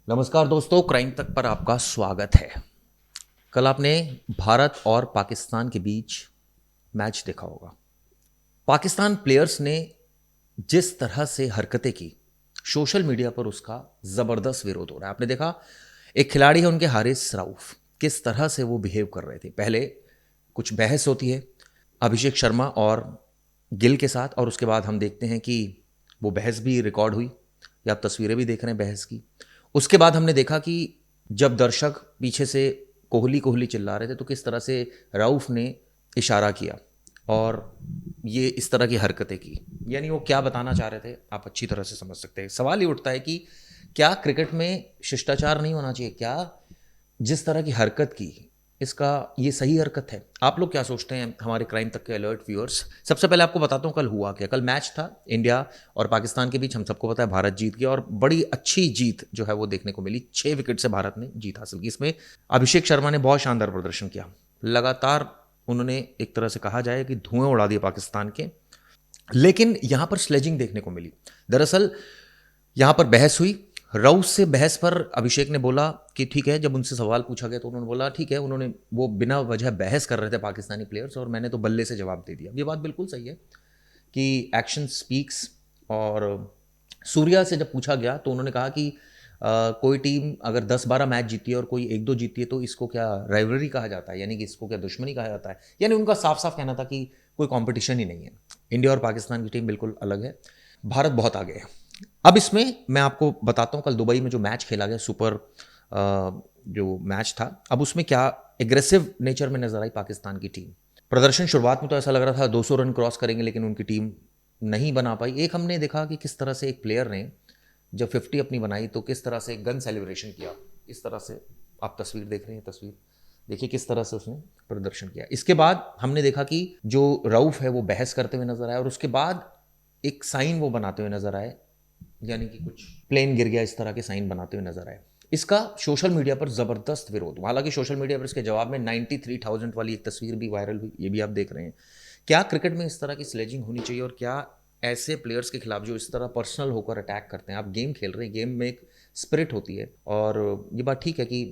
नमस्कार दोस्तों, क्राइम तक पर आपका स्वागत है। कल आपने भारत और पाकिस्तान के बीच मैच देखा होगा। पाकिस्तान प्लेयर्स ने जिस तरह से हरकतें की, सोशल मीडिया पर उसका ज़बरदस्त विरोध हो रहा है। आपने देखा, एक खिलाड़ी है उनके, हारिस राउफ, किस तरह से वो बिहेव कर रहे थे। पहले कुछ बहस होती है अभिषेक शर्मा और गिल के साथ, और उसके बाद हम देखते हैं कि वो बहस भी रिकॉर्ड हुई, या आप तस्वीरें भी देख रहे हैं बहस की। उसके बाद हमने देखा कि जब दर्शक पीछे से कोहली कोहली चिल्ला रहे थे, तो किस तरह से राउफ ने इशारा किया और ये इस तरह की हरकतें की। यानी वो क्या बताना चाह रहे थे आप अच्छी तरह से समझ सकते हैं। सवाल ये उठता है कि क्या क्रिकेट में शिष्टाचार नहीं होना चाहिए? क्या जिस तरह की हरकत की, इसका ये सही हरकत है? आप लोग क्या सोचते हैं हमारे क्राइम तक के अलर्ट व्यूअर्स? सबसे पहले आपको बताता हूँ कल हुआ क्या। कल मैच था इंडिया और पाकिस्तान के बीच। हम सबको पता है भारत जीत गया, और बड़ी अच्छी जीत जो है वो देखने को मिली। 6 विकेट से भारत ने जीत हासिल की। इसमें अभिषेक शर्मा ने बहुत शानदार प्रदर्शन किया। लगातार उन्होंने, एक तरह से कहा जाए कि, धुएं उड़ा दिए पाकिस्तान के। लेकिन यहां पर स्लेजिंग देखने को मिली। दरअसल यहां पर बहस हुई। राउस से बहस पर अभिषेक ने बोला कि ठीक है। जब उनसे सवाल पूछा गया तो उन्होंने बोला ठीक है, उन्होंने वो बिना वजह बहस कर रहे थे पाकिस्तानी प्लेयर्स, और मैंने तो बल्ले से जवाब दे दिया। ये बात बिल्कुल सही है कि एक्शन स्पीक्स। और सूर्या से जब पूछा गया तो उन्होंने कहा कि कोई टीम अगर 10-12 मैच जीती है और कोई 1-2 जीती है तो इसको क्या राइवलरी कहा जाता है, यानी कि इसको क्या दुश्मनी कहा जाता है? यानी उनका साफ साफ कहना था कि कोई कंपटीशन ही नहीं है। इंडिया और पाकिस्तान की टीम बिल्कुल अलग है। भारत बहुत आगे है। अब इसमें मैं आपको बताता हूँ, कल दुबई में जो मैच खेला गया, सुपर जो मैच था, अब उसमें क्या एग्रेसिव नेचर में नजर आई पाकिस्तान की टीम। प्रदर्शन शुरुआत में तो ऐसा लग रहा था 200 रन क्रॉस करेंगे, लेकिन उनकी टीम नहीं बना पाई। एक हमने देखा कि किस तरह से एक प्लेयर ने जब 50 अपनी बनाई तो किस तरह से गन सेलिब्रेशन किया। इस तरह से आप तस्वीर देख रहे हैं, तस्वीर देखिए किस तरह से उसने प्रदर्शन किया। इसके बाद हमने देखा कि जो राउफ है वो बहस करते हुए नजर आया, और उसके बाद एक साइन वो बनाते हुए नजर आए, यानी कि कुछ प्लेन गिर गया, इस तरह के साइन बनाते हुए नजर आए। इसका सोशल मीडिया पर जबरदस्त विरोध। हालांकि सोशल मीडिया पर इसके जवाब में 93,000 वाली एक तस्वीर भी वायरल हुई, ये भी आप देख रहे हैं। क्या क्रिकेट में इस तरह की स्लेजिंग होनी चाहिए? और क्या ऐसे प्लेयर्स के खिलाफ जो इस तरह पर्सनल होकर अटैक करते हैं? आप गेम खेल रहे हैं, गेम में एक स्पिरिट होती है। और ये बात ठीक है कि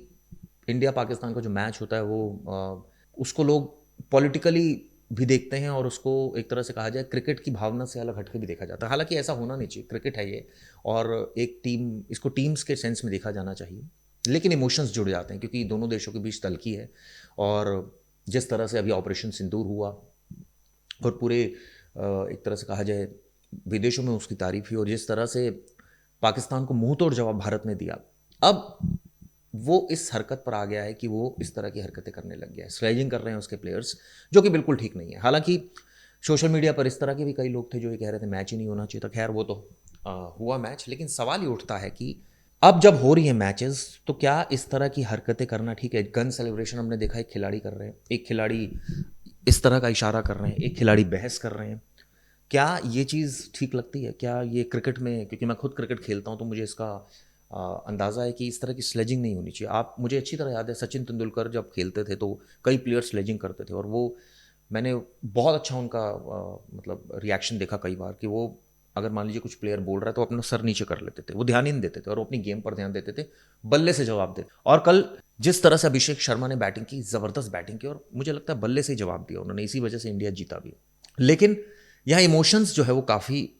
इंडिया पाकिस्तान का जो मैच होता है वो उसको लोग पॉलिटिकली भी देखते हैं, और उसको एक तरह से कहा जाए क्रिकेट की भावना से अलग हटके भी देखा जाता है। हालांकि ऐसा होना नहीं चाहिए, क्रिकेट है ये, और एक टीम, इसको टीम्स के सेंस में देखा जाना चाहिए। लेकिन इमोशंस जुड़ जाते हैं क्योंकि दोनों देशों के बीच तलखी है। और जिस तरह से अभी ऑपरेशन सिंदूर हुआ और पूरे एक तरह से कहा जाए विदेशों में उसकी तारीफ हुई, और जिस तरह से पाकिस्तान को मुंह तोड़ जवाब भारत ने दिया, अब वो इस हरकत पर आ गया है कि वो इस तरह की हरकतें करने लग गया है। स्लेजिंग कर रहे हैं उसके प्लेयर्स, जो कि बिल्कुल ठीक नहीं है। हालांकि सोशल मीडिया पर इस तरह के भी कई लोग थे जो ये कह रहे थे मैच ही नहीं होना चाहिए था। खैर वो तो हुआ मैच, लेकिन सवाल ये उठता है कि अब जब हो रही है मैचेस, तो क्या इस तरह की हरकतें करना ठीक है? गन सेलिब्रेशन हमने देखा एक खिलाड़ी कर रहे हैं, एक खिलाड़ी इस तरह का इशारा कर रहे हैं, एक खिलाड़ी बहस कर रहे हैं। क्या ये चीज़ ठीक लगती है? क्या ये क्रिकेट में, क्योंकि मैं खुद क्रिकेट खेलता हूँ तो मुझे इसका अंदाज़ा है कि इस तरह की स्लेजिंग नहीं होनी चाहिए। आप, मुझे अच्छी तरह याद है सचिन तेंदुलकर जब खेलते थे तो कई प्लेयर स्लेजिंग करते थे, और वो मैंने बहुत अच्छा उनका मतलब रिएक्शन देखा कई बार कि वो, अगर मान लीजिए कुछ प्लेयर बोल रहा है तो अपना सर नीचे कर लेते थे, वो ध्यान ही नहीं देते थे और वो अपनी गेम पर ध्यान देते थे, बल्ले से जवाब देते। और कल जिस तरह से अभिषेक शर्मा ने बैटिंग की, ज़बरदस्त बैटिंग की, और मुझे लगता है बल्ले से ही जवाब दिया उन्होंने, इसी वजह से इंडिया जीता भी। लेकिन यहाँ इमोशंस जो है वो काफ़ी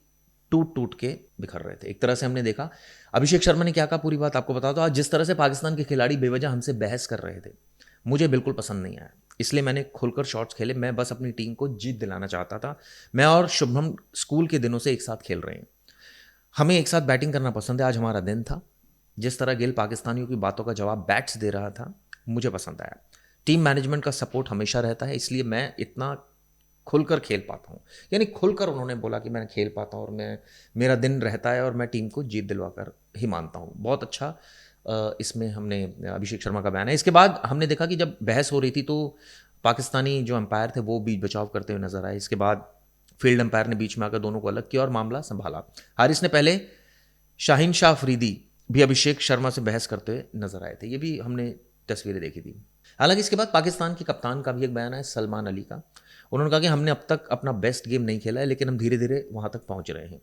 टूट टूट के बिखर रहे थे। एक तरह से हमने देखा अभिषेक शर्मा ने क्या कहा, पूरी बात आपको बता दो। आज जिस तरह से पाकिस्तान के खिलाड़ी बेवजह हमसे बहस कर रहे थे, मुझे बिल्कुल पसंद नहीं आया। इसलिए मैंने खुलकर शॉट्स खेले। मैं बस अपनी टीम को जीत दिलाना चाहता था। मैं और शुभम स्कूल के दिनों से एक साथ खेल रहे हैं, हमें एक साथ बैटिंग करना पसंद है। आज हमारा दिन था। जिस तरह गिल पाकिस्तानियों की बातों का जवाब बैट्स दे रहा था, मुझे पसंद आया। टीम मैनेजमेंट का सपोर्ट हमेशा रहता है, इसलिए मैं इतना खुलकर खेल पाता हूँ। यानी खुलकर उन्होंने बोला कि मैं खेल पाता हूँ और मैं, मेरा दिन रहता है और मैं टीम को जीत दिलवा कर ही मानता हूँ। बहुत अच्छा इसमें हमने अभिषेक शर्मा का बयान है। इसके बाद हमने देखा कि जब बहस हो रही थी तो पाकिस्तानी जो अंपायर थे वो बीच बचाव करते हुए नजर आए। इसके बाद फील्ड अंपायर ने बीच में आकर दोनों को अलग किया और मामला संभाला। हारिस ने पहले, शाहीन शाह अफरीदी भी अभिषेक शर्मा से बहस करते हुए नजर आए थे, ये भी हमने तस्वीरें देखी थी। हालांकि इसके बाद पाकिस्तान के कप्तान का भी एक बयान है, सलमान अली का। उन्होंने कहा कि हमने अब तक अपना बेस्ट गेम नहीं खेला है, लेकिन हम धीरे धीरे वहां तक पहुंच रहे हैं।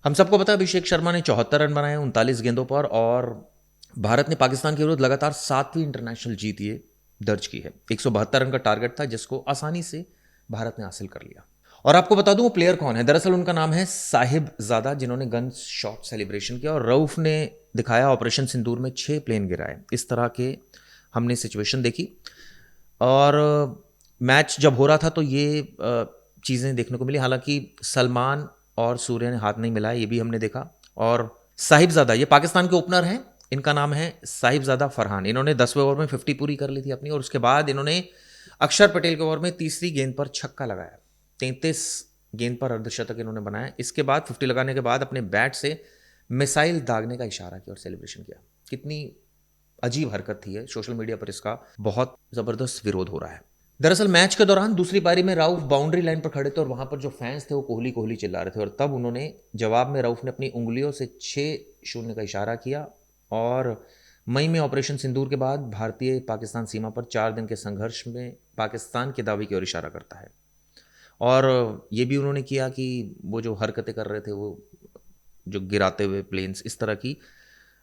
हम सबको पता है अभिषेक शर्मा ने 74 रन बनाए 39 गेंदों पर, और भारत ने पाकिस्तान के विरुद्ध लगातार 7वीं इंटरनेशनल जीत ये दर्ज की है। 172 रन का टारगेट था जिसको आसानी से भारत ने हासिल कर लिया। और आपको बता दूं वो प्लेयर कौन है। दरअसल उनका नाम है साहिबजादा, जिन्होंने गन शॉट सेलिब्रेशन किया और रऊफ ने दिखाया ऑपरेशन सिंदूर में 6 प्लेन गिराए। इस तरह के हमने सिचुएशन देखी। और मैच जब हो रहा था तो ये चीज़ें देखने को मिली। हालांकि सलमान और सूर्य ने हाथ नहीं मिलाया, ये भी हमने देखा। और साहिबजादा ये पाकिस्तान के ओपनर हैं। इनका नाम है साहिबजादा फरहान। इन्होंने 10वें ओवर में 50 पूरी कर ली थी अपनी, और उसके बाद इन्होंने अक्षर पटेल के ओवर में तीसरी गेंद पर छक्का लगाया। 33 गेंद पर अर्धशतक इन्होंने बनाया। इसके बाद 50 लगाने के बाद अपने बैट से मिसाइल दागने का इशारा किया और सेलिब्रेशन किया। कितनी अजीब हरकत थी है। सोशल मीडिया पर इसका बहुत ज़बरदस्त विरोध हो रहा है। दरअसल मैच के दौरान दूसरी पारी में राउफ बाउंड्री लाइन पर खड़े थे और वहां पर जो फैंस थे वो कोहली कोहली चिल्ला रहे थे, और तब उन्होंने जवाब में राउफ ने अपनी उंगलियों से 6-0 का इशारा किया। और मई में ऑपरेशन सिंदूर के बाद भारतीय पाकिस्तान सीमा पर 4 दिन के संघर्ष में पाकिस्तान के दावे की ओर इशारा करता है। और ये भी उन्होंने किया कि वो जो हरकतें कर रहे थे, वो जो गिराते हुए प्लेन्स, इस तरह की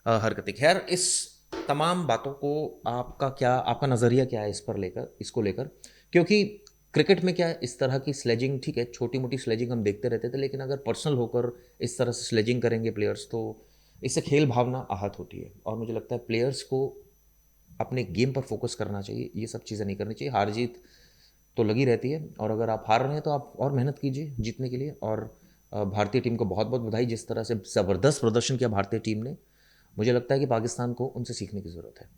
हरकतें। खैर, इस तमाम बातों को आपका नज़रिया क्या है इस पर लेकर, इसको लेकर? क्योंकि क्रिकेट में क्या है, इस तरह की स्लेजिंग ठीक है, छोटी मोटी स्लेजिंग हम देखते रहते थे, लेकिन अगर पर्सनल होकर इस तरह से स्लेजिंग करेंगे प्लेयर्स तो इससे खेल भावना आहत होती है। और मुझे लगता है प्लेयर्स को अपने गेम पर फोकस करना चाहिए, ये सब चीज़ें नहीं करनी चाहिए। हार जीत तो लगी रहती है, और अगर आप हार रहे हैं तो आप और मेहनत कीजिए जीतने के लिए। और भारतीय टीम को बहुत बहुत बधाई, जिस तरह से ज़बरदस्त प्रदर्शन किया भारतीय टीम ने। मुझे लगता है कि पाकिस्तान को उनसे सीखने की ज़रूरत है।